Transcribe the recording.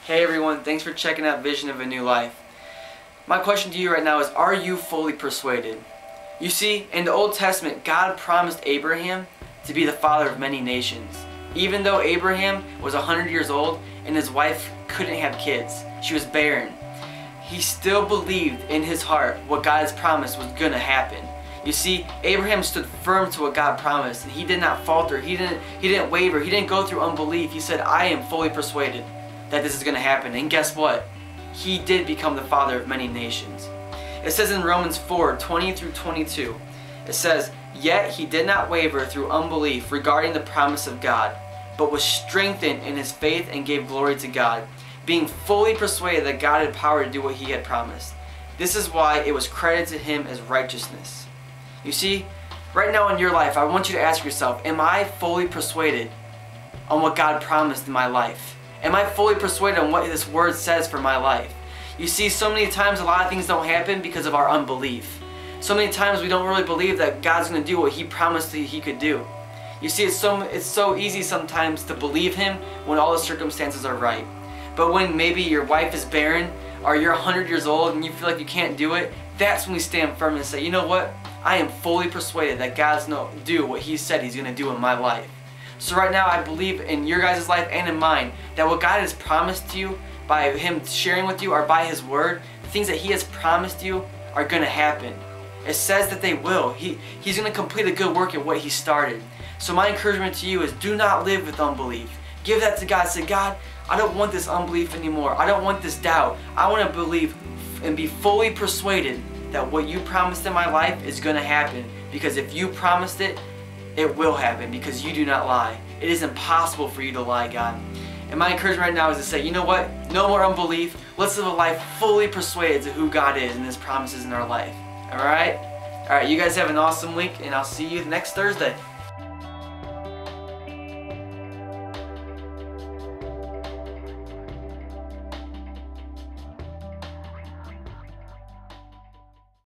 Hey everyone, thanks for checking out Vision of a New Life. My question to you right now is, are you fully persuaded? You see, in the Old Testament, God promised Abraham to be the father of many nations. Even though Abraham was 100 years old and his wife couldn't have kids, she was barren, he still believed in his heart what God's promise was going to happen. You see, Abraham stood firm to what God promised, and he did not falter, he didn't waver, he didn't go through unbelief. He said, I am fully persuaded that this is going to happen. And guess what? He did become the father of many nations. It says in Romans 4:20 through 22, it says, Yet he did not waver through unbelief regarding the promise of God, but was strengthened in his faith and gave glory to God, being fully persuaded that God had power to do what he had promised. This is why it was credited to him as righteousness. You see, right now in your life, I want you to ask yourself, am I fully persuaded on what God promised in my life? Am I fully persuaded on what this word says for my life? You see, so many times a lot of things don't happen because of our unbelief. So many times we don't really believe that God's going to do what he promised that he could do. You see, it's so easy sometimes to believe him when all the circumstances are right. But when maybe your wife is barren, or you're 100 years old and you feel like you can't do it, that's when we stand firm and say, you know what? I am fully persuaded that God's going to do what he said he's going to do in my life. So right now I believe in your guys' life and in mine that what God has promised to you by him sharing with you or by his word, the things that he has promised you are going to happen. It says that they will. He's going to complete a good work in what he started. So my encouragement to you is, do not live with unbelief. Give that to God. Say, God, I don't want this unbelief anymore. I don't want this doubt. I want to believe and be fully persuaded that what you promised in my life is going to happen. Because if you promised it, it will happen, because you do not lie. It is impossible for you to lie, God. And my encouragement right now is to say, you know what? No more unbelief. Let's live a life fully persuaded to who God is and his promises in our life. Alright? Alright, you guys have an awesome week, and I'll see you next Thursday.